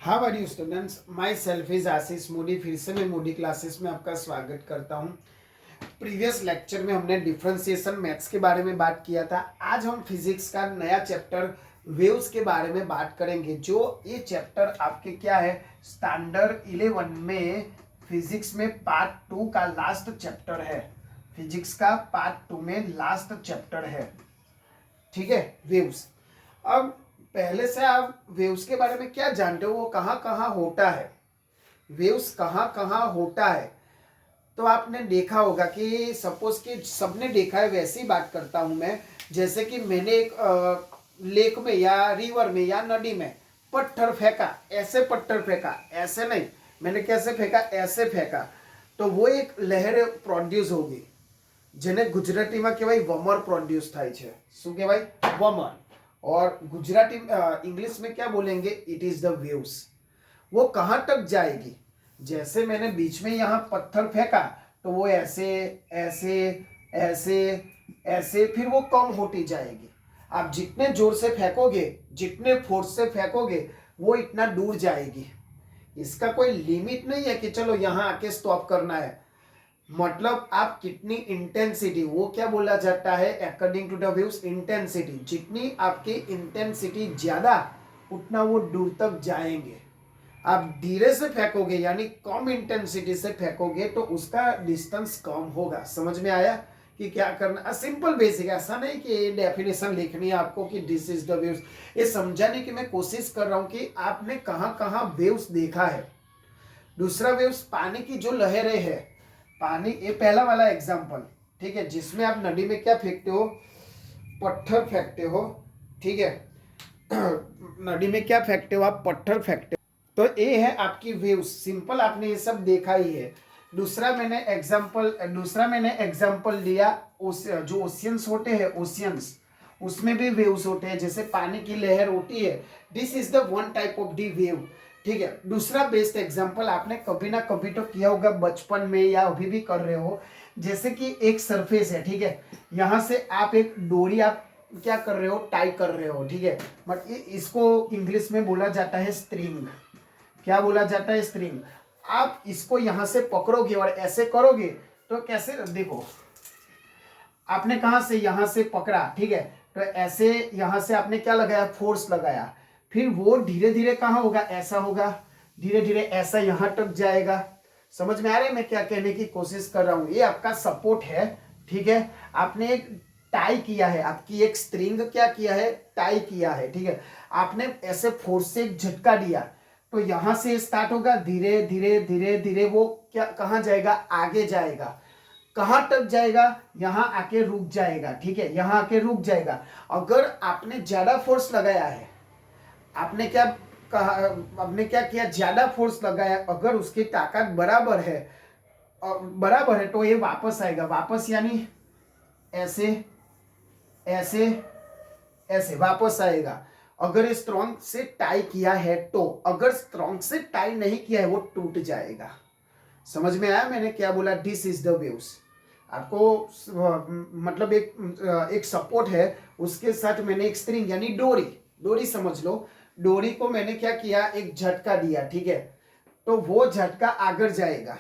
How are you students, myself is Ashish Modi. फिर से मैं मोदी क्लासेस में आपका स्वागत करता हूँ। प्रीवियस लेक्चर में हमने डिफरेंशिएशन मैथ्स के बारे में बात किया था। आज हम फिजिक्स का नया चैप्टर वेव्स के बारे में बात करेंगे। जो ये चैप्टर आपके क्या है, स्टैंडर्ड 11 में फिजिक्स में पार्ट 2 का लास्ट चैप्टर है। फिजिक्स का पार्ट 2 में लास्ट चैप्टर है, ठीक है, वेव्स। अब पहले से आप वेव्स के बारे में क्या जानते हो, वो कहाँ कहाँ होता है, वेव्स कहाँ कहाँ होता है। तो आपने देखा होगा कि सपोज कि सबने देखा है, वैसी बात करता हूँ मैं। जैसे कि मैंने एक लेक में या रिवर में या नदी में पत्थर फेंका, ऐसे पत्थर फेंका, ऐसे नहीं, मैंने कैसे फेंका, ऐसे फेंका, तो वो एक लहर प्रोड्यूस होगी, જેને ગુજરાતીમાં કહેવાય વમર પ્રોડ્યુસ થાય છે। શું કહેવાય? વમર। और गुजराती इंग्लिश में क्या बोलेंगे? It is the waves. वो कहाँ तक जाएगी? जैसे मैंने बीच में यहाँ पत्थर फेंका तो वो ऐसे ऐसे ऐसे ऐसे, फिर वो कम होती जाएगी। आप जितने जोर से फेंकोगे, जितने फोर्स से फेंकोगे, वो इतना दूर जाएगी। इसका कोई लिमिट नहीं है कि चलो यहाँ आके स्टॉप करना है। मतलब आप कितनी इंटेंसिटी, वो क्या बोला जाता है according to the waves, intensity. जितनी आपकी इंटेंसिटी ज्यादा, उतना वो दूर तक जाएंगे। आप धीरे से फेंकोगे यानी कम इंटेंसिटी से फेंकोगे तो उसका डिस्टेंस कम होगा। समझ में आया कि क्या करना? सिंपल बेसिक, ऐसा नहीं कि डेफिनेशन लिखनी है आपको कि दिस इज द वेव्स। ये समझाने की मैं कोशिश कर रहा हूं कि आपने कहां कहां वेव्स देखा है। दूसरा वेव्स, पानी की जो लहरें है, पानी, ये पहला वाला एग्जाम्पल, ठीक है, जिसमें आप नदी में क्या फेंकते हो, पत्थर फेंकते हो, ठीक है। नदी में क्या फेंकते हो आप? पत्थर फेंकते हो। तो ये है आपकी वेव्स, सिंपल, आपने ये सब देखा ही है। दूसरा मैंने एग्जाम्पल दिया, जो ओशियंस होते हैं, ओशियंस, उसमें भी वेव्स होते हैं, जैसे पानी की लहर होती है। This is the one type of the wave, ठीक है। दूसरा बेस्ट एग्जाम्पल आपने कभी ना कभी तो किया होगा बचपन में, या अभी भी कर रहे हो। जैसे कि एक सरफेस है, ठीक है, यहाँ से आप एक डोरी आप क्या कर रहे हो, टाई कर रहे हो, ठीक है। बट इसको इंग्लिश में बोला जाता है स्ट्रिंग। क्या बोला जाता है? स्ट्रिंग। आप इसको यहां से पकड़ोगे और ऐसे करोगे तो कैसे, देखो, आपने कहां से, यहां से पकड़ा, ठीक है, तो ऐसे यहां से आपने क्या लगाया, फोर्स लगाया, फिर वो धीरे धीरे कहां होगा, ऐसा होगा, धीरे धीरे ऐसा यहां तक जाएगा। समझ में आ रहा है मैं क्या कहने की कोशिश कर रहा हूं? ये आपका सपोर्ट है, ठीक है। आपने एक टाई किया है, आपकी एक स्ट्रिंग क्या किया है, टाई किया है, ठीक है। आपने ऐसे फोर्स से एक झटका दिया तो यहां से स्टार्ट होगा, धीरे धीरे धीरे धीरे वो क्या, कहां जाएगा, आगे जाएगा। कहां तक जाएगा? यहां आके रुक जाएगा, ठीक है, यहां आके रुक जाएगा। अगर आपने ज्यादा फोर्स लगाया है, आपने क्या कहा, आपने क्या किया, ज्यादा फोर्स लगाया, अगर उसकी ताकत बराबर है तो ये वापस आएगा। वापस यानी ऐसे ऐसे ऐसे वापस आएगा। अगर स्ट्रॉन्ग से टाई किया है तो, अगर स्ट्रॉन्ग से टाई नहीं किया है वो टूट जाएगा। समझ में आया मैंने क्या बोला? This is the waves. आपको मतलब एक सपोर्ट है, उसके साथ मैंने एक स्ट्रिंग यानी डोरी समझ लो। डोरी को मैंने क्या किया, एक झटका दिया, ठीक है, तो वो झटका आगे जाएगा।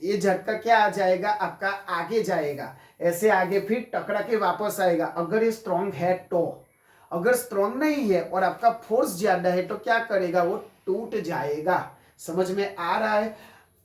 ये झटका क्या आ जाएगा आपका, आगे जाएगा, ऐसे आगे, फिर टकरा के वापस आएगा। अगर ये स्ट्रॉन्ग है तो, अगर स्ट्रॉन्ग नहीं है और आपका फोर्स ज्यादा है तो क्या करेगा, वो टूट जाएगा। समझ में आ रहा है?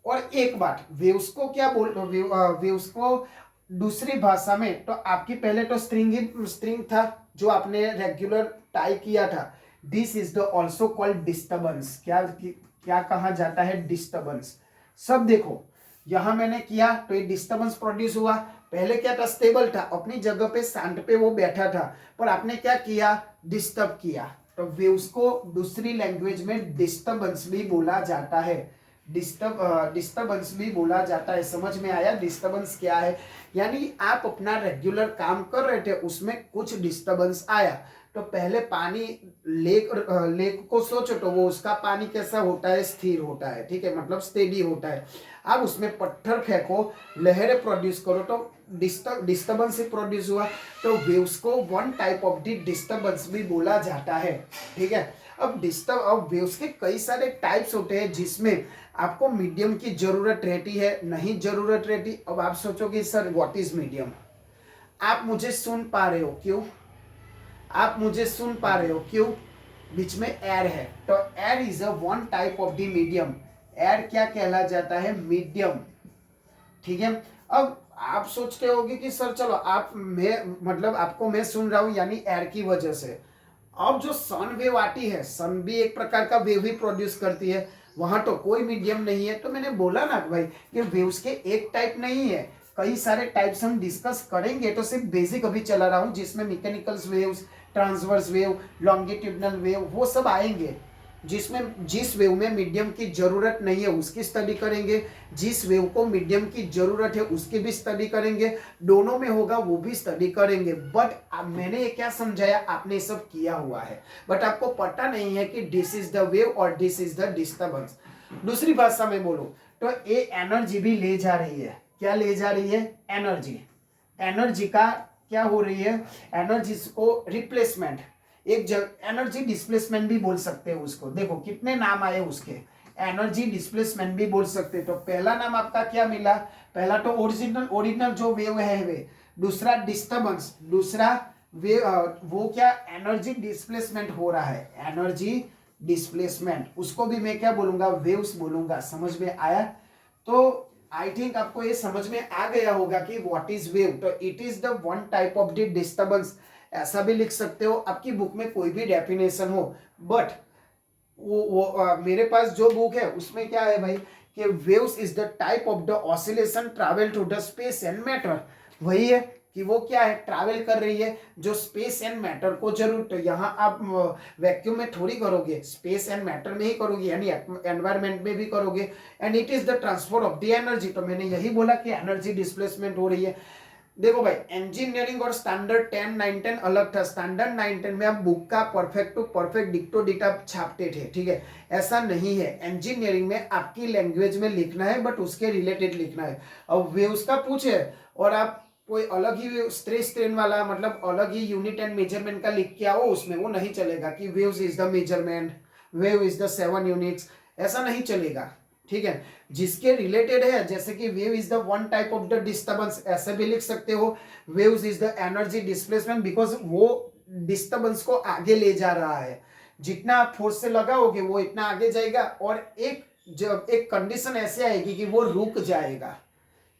और एक बात, वेव्स को क्या वेव्स को दूसरी भाषा में, तो आपकी पहले तो स्ट्रिंग था जो आपने रेगुलर टाई किया था। This is the also called disturbance. क्या कहा जाता है? डिस्टर्बेंस। सब देखो, यहां मैंने किया तो ये डिस्टर्बेंस प्रोड्यूस हुआ। पहले क्या था, स्टेबल था, अपनी जगह पे शांत पे वो बैठा था, पर आपने क्या किया, डिस्टर्ब किया। तो वेव्स को दूसरी लैंग्वेज में डिस्टर्बेंस भी बोला जाता है। डिस्टर्बेंस भी बोला जाता है। समझ में आया डिस्टर्बेंस क्या है? यानी आप अपना रेगुलर काम कर रहे थे, उसमें कुछ डिस्टर्बेंस आया, तो पहले पानी, लेक को सोचो तो वो, उसका पानी कैसा होता है, स्थिर होता है, ठीक है, मतलब स्टेडी होता है। अब उसमें पत्थर फेंको, लहरें प्रोड्यूस करो तो डिस्टर्बेंस से प्रोड्यूस हुआ, तो वेव्स को one type of the disturbance भी बोला जाता है। ठीक है, अब वेव्स के कई सारे टाइप्स होते हैं जिसमें आपको मीडियम की जरूरत रहती है, नहीं जरूरत रहती। अब आप सोचोगे सर व्हाट इज मीडियम, आप मुझे सुन पा रहे हो क्यों, आप मुझे सुन पा रहे हो क्यों, बीच में एयर है, तो air is a one type of the medium. Air क्या कहला जाता है, मीडियम। ठीक है, अब आप सोचते होगे कि सर चलो आप मैं मतलब आपको मैं सुन रहा हूं यानी एयर की वजह से। अब जो सन वेव आती है, सन भी एक प्रकार का वेव ही प्रोड्यूस करती है, वहां तो कोई मीडियम नहीं है। तो मैंने बोला ना भाई कि वेव्स के एक टाइप नहीं है, कई सारे टाइप्स हम डिस्कस करेंगे। तो सिर्फ बेसिक अभी चला रहा हूं जिसमें mechanical waves, transverse wave, longitudinal wave वो सब आएंगे। जिसमें जिस वेव में मीडियम की जरूरत नहीं है उसकी स्टडी करेंगे, जिस वेव को मीडियम की जरूरत है उसकी भी स्टडी करेंगे, दोनों में होगा वो भी स्टडी करेंगे। बट मैंने ये क्या समझाया, आपने सब किया हुआ है, बट आपको पता नहीं है कि दिस इज द वेव और दिस इज द डिस्टर्बेंस। दूसरी भाषा में बोलो तो ये एनर्जी भी ले जा रही है, क्या ले जा रही है, एनर्जी। एनर्जी का क्या हो रही है, एनर्जी को रिप्लेसमेंट, एक एनर्जी डिस्प्लेसमेंट भी बोल सकते हैं उसको। देखो कितने नाम आए उसके, एनर्जी डिस्प्लेसमेंट भी बोल सकते हैं। तो पहला नाम आपका क्या मिला, पहला तो ओरिजिनल ओरिजिनल जो वेव है वे, दूसरा डिस्टर्बेंस, दूसरा वेव वो क्या एनर्जी डिस्प्लेसमेंट हो रहा है, एनर्जी डिस्प्लेसमेंट, उसको भी मैं क्या बोलूंगा, वेव्स बोलूंगा। समझ में आया, तो आई थिंक आपको ये समझ में आ गया होगा कि व्हाट इज वेव। तो it is the one type of the disturbance, ऐसा भी लिख सकते हो, आपकी बुक में कोई भी डेफिनेशन हो। बट मेरे पास जो बुक है उसमें क्या है भाई कि waves is the type of the oscillation travel to the space and matter. वही है कि वो क्या है, ट्रैवल कर रही है जो स्पेस एंड मैटर को जरूर। तो यहाँ आप वैक्यूम में थोड़ी करोगे, स्पेस एंड मैटर में ही करोगे, यानी एनवायरमेंट में भी करोगे। And it is the transfer of the energy. तो मैंने यही बोला कि एनर्जी डिस्प्लेसमेंट हो रही है। देखो भाई इंजीनियरिंग और स्टैंडर्ड 10, 9, 10 अलग था। स्टैंडर्ड 9, 10 में आप बुक का परफेक्ट टू परफेक्ट डिक्टो डिटा छापते थे, ठीक है, ऐसा नहीं है। इंजीनियरिंग में आपकी लैंग्वेज में लिखना है बट उसके रिलेटेड लिखना है। अब वेव्स का पूछे और आप कोई अलग ही स्ट्रेस स्ट्रेन वाला मतलब अलग ही यूनिट एंड मेजरमेंट का लिख के आओ उसमें, वो नहीं चलेगा कि waves is the measurement, wave is the 7 units, ऐसा नहीं चलेगा। ठीक है, जिसके रिलेटेड है, जैसे कि wave is the one type of the disturbance, ऐसे भी लिख सकते हो waves is the energy displacement, because वो डिस्टर्बेंस को आगे ले जा रहा है। जितना आप फोर्स से लगाओगे वो इतना आगे जाएगा, और जब एक कंडीशन ऐसे आएगी कि वो रुक जाएगा।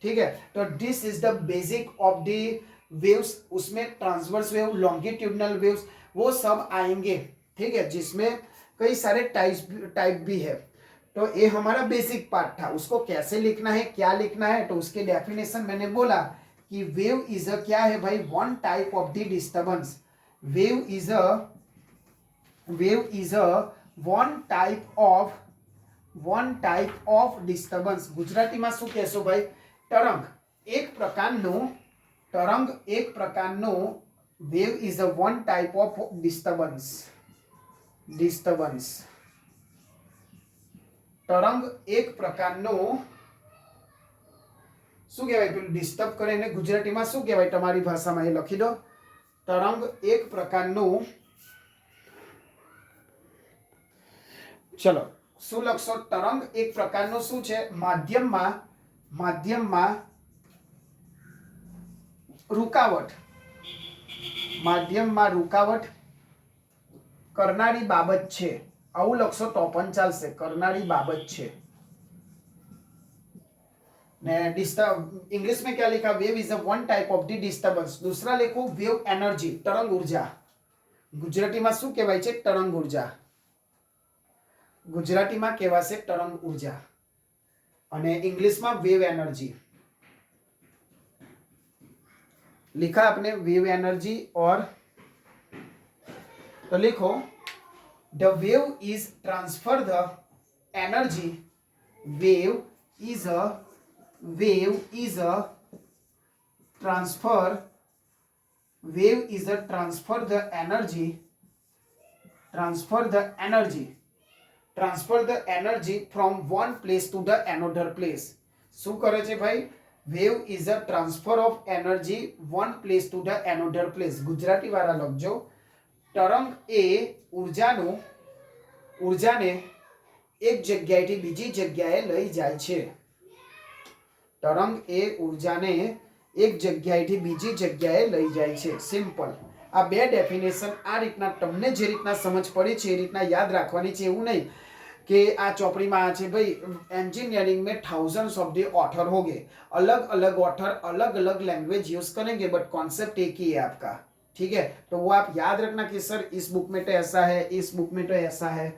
ठीक है, तो this is the basic of the waves. उसमें ट्रांसवर्स वेव, लॉन्गिट्यूडनल वेव्स वो सब आएंगे। ठीक है, जिसमें कई सारे टाइप भी है। तो ये हमारा बेसिक पार्ट था, उसको कैसे लिखना है, क्या लिखना है, तो उसके डेफिनेशन मैंने बोला कि वेव इज अ क्या है भाई, one type of the disturbance. Wave is a one type of disturbance. ગુજરાતીમાં શું કહેશો ભાઈ, તરંગ એક પ્રકારનો wave is a one type of disturbance. તરંગ એક પ્રકારનો શું કહેવાય, પેલું ડિસ્ટર્બ કરે એને ગુજરાતીમાં શું કહેવાય, તમારી ભાષામાં એ લખી દો। તરંગ એક પ્રકારનો, ચલો શું લખશો, તરંગ એક પ્રકારનો શું છે, માધ્યમમાં રૂકાવટ કરનારી બાબત છે, આવું લખશો તો પણ ચાલશે, કરનારી બાબત છે। ने डिस्टर्ब इंग्लिश में क्या लिखा, wave is a one type of the disturbance. दूसरा लिखो वेव एनर्जी, तरंग ऊर्जा। ગુજરાતીમાં શું કહેવાય છે, તરંગ ઊર્જા। ગુજરાતીમાં કહેવાશે તરંગ ઊર્જા અને इंग्लिशમાં वेव एनर्जी। लिखा आपने वेव एनर्जी, और तो लिखो the wave is transfer the energy, wave is a transfer the energy from one place to the another place. શું કરે છે ભાઈ, wave is a transfer of energy one place to the another place. Gujarati વાળા લખજો. તરંગ એ ઉર્જાને એક જગ્યાએથી બીજી જગ્યાએ લઈ જાય છે. તરંગ એ ઉર્જાને એક જગ્યાએથી બીજી જગ્યાએ લઈ જાય છે. સિમ્પલ. આ બે ડેફિનેશન આ રીતના તમને જે રીતના સમજ પડી છે એ રીતના યાદ રાખવાની છે. એવું નહીં कि आ चौपड़ी में आ भाई इंजीनियरिंग में थाउजेंड्स ऑफ द ऑथर होंगे, अलग अलग ऑथर अलग अलग लैंग्वेज यूज करेंगे, बट कॉन्सेप्ट एक ही है आपका. ठीक है, तो वो आप याद रखना कि सर इस बुक में तो ऐसा है, इस बुक में तो ऐसा है.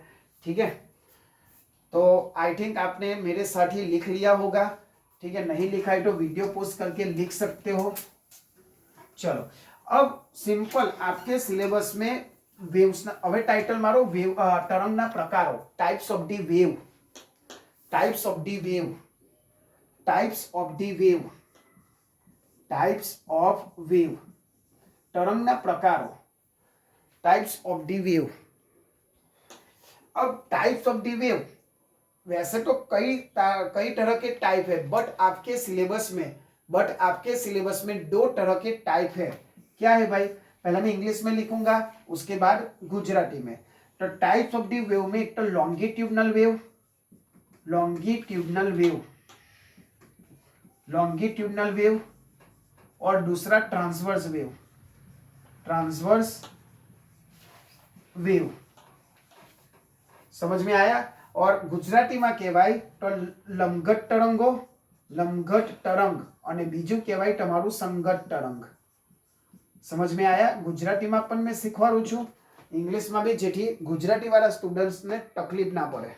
ठीक है, तो आई थिंक आपने मेरे साथ ही लिख लिया होगा. ठीक है, नहीं लिखा है तो वीडियो पोस्ट करके लिख सकते हो. चलो, अब सिंपल आपके सिलेबस में वेव्स ना હવે ટાઇટલ મારો વેવ તરંગના પ્રકારો, types of the wave, types of the wave, types of the wave, types of wave, તરંગના પ્રકારો, टाइप्स ऑफ दी वेव. अब टाइप्स ऑफ दी वेव वैसे तो कई तरह के टाइप है, बट आपके सिलेबस में दो तरह के टाइप है. क्या है भाई? पहले मैं इंग्लिश में लिखूंगा, उसके बाद गुजराती में. तो टाइप्स ऑफ दी वेव में एक तो longitudinal wave, longitudinal wave, longitudinal wave, और दूसरा ट्रांसवर्स वेव, ट्रांसवर्स वेव. समझ में आया? और गुजराती में कहवाय तो लंबघट तरंगो, लंबघट तरंग, और बीजू कहवाय तमारू संगत तरंग. समझ में आया? गुजराती में पण मैं सीखवाडू छू, इंग्लिश में भी, जेथी गुजराती वाला स्टूडेंट्स ने तकलीफ ना पड़े.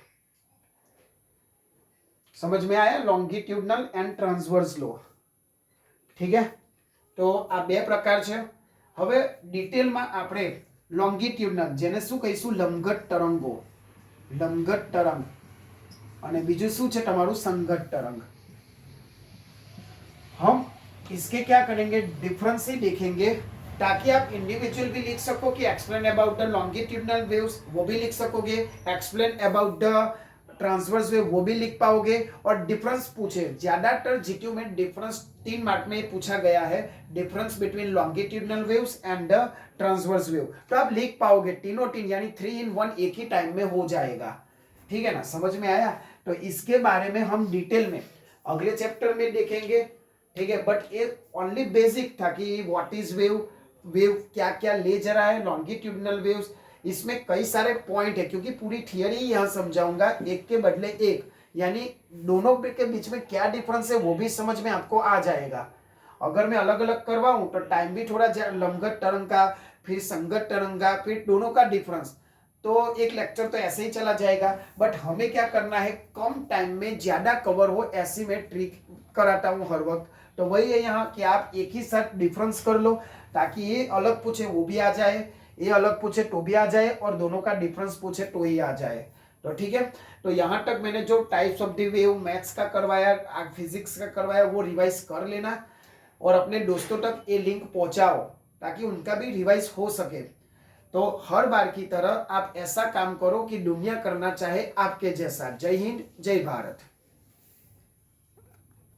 समझ में आया? लॉन्गिट्यूडनल एंड ट्रांसवर्स लो. ठीक है, तो आ बे प्रकार छे. हवे डिटेल में आपणे लॉन्गिट्यूडनल जेने शुं कहीशुं, लंबघट तरंगो, लंबघट तरंग, अने बीजું શું છે તમારું સંગત तरंग. हम इसके क्या करेंगे, डिफरेंस ही देखेंगे, ताकि आप इंडिविजुअल भी लिख सको कि explain about the longitudinal waves, वो भी लिख सकोगे, explain about the transverse wave वो भी लिख पाओगे, और डिफरेंस पूछे. ज्यादातर जीक्यू में डिफरेंस 3 मार्क में पूछा गया है, difference between longitudinal waves and the transverse wave. तो आप लिख पाओगे तीनों तीन, यानी 3 in 1 एक ही टाइम में हो जाएगा. ठीक है ना? समझ में आया? तो इसके बारे में हम डिटेल में अगले चैप्टर में देखेंगे. ठीक है, बट ये ओनली बेसिक था कि व्हाट इज वेव, वेव क्या क्या ले जा रहा है, लॉन्गिट्यूडनल वेव्स. इसमें कई सारे पॉइंट है, क्योंकि पूरी थियरी यहाँ समझाऊंगा, एक के बदले एक, यानी दोनों के बीच में क्या डिफरेंस है वो भी समझ में आपको आ जाएगा. अगर मैं अलग अलग करवाऊं तो टाइम भी थोड़ा, लंबघट तरंग का, फिर संगत तरंग का, फिर दोनों का डिफरेंस, तो एक लेक्चर तो ऐसे ही चला जाएगा. बट हमें क्या करना है, कम टाइम में ज्यादा कवर हो, ऐसी मैं ट्रिक कराता हूँ हर वक्त. तो वही है यहाँ कि आप एक ही साथ डिफरेंस कर लो, ताकि ये अलग पूछे वो भी आ जाए, ये अलग पूछे तो भी आ जाए, और दोनों का डिफरेंस पूछे तो ही आ जाए. तो ठीक है, तो यहाँ तक मैंने जो types of the wave maths का करवाया, फिजिक्स का करवाया, वो रिवाइज कर लेना, और अपने दोस्तों तक ये लिंक पहुंचाओ, ताकि उनका भी रिवाइज हो सके. तो हर बार की तरह आप ऐसा काम करो कि दुनिया करना चाहे आपके जैसा. जय हिंद, जय भारत.